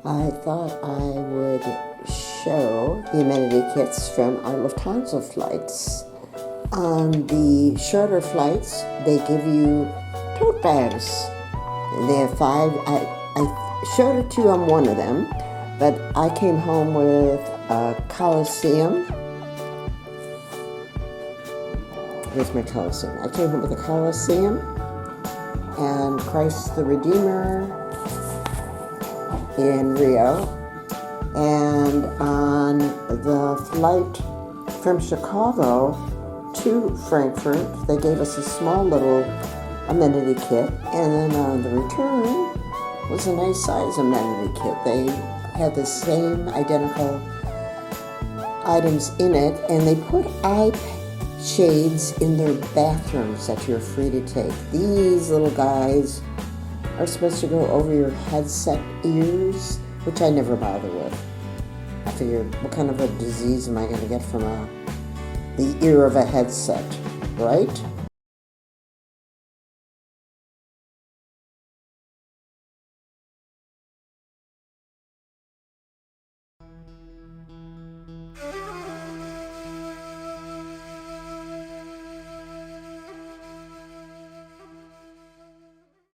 I thought I would show the amenity kits from our Lufthansa flights. On the shorter flights, they give you tote bags. They have 5. I showed it to you on one of them, but I came home with a Colosseum. Here's my Colosseum. I came home with a Colosseum and Christ the Redeemer in Rio. And on the flight from Chicago to Frankfurt, they gave us a small little amenity kit. And then on the return was a nice size amenity kit. They had the same identical items in it, and they put eye shades in their bathrooms that you're free to take. These little guys are supposed to go over your headset ears, which I never bother with. I figured, what kind of a disease am I going to get from the ear of a headset, right?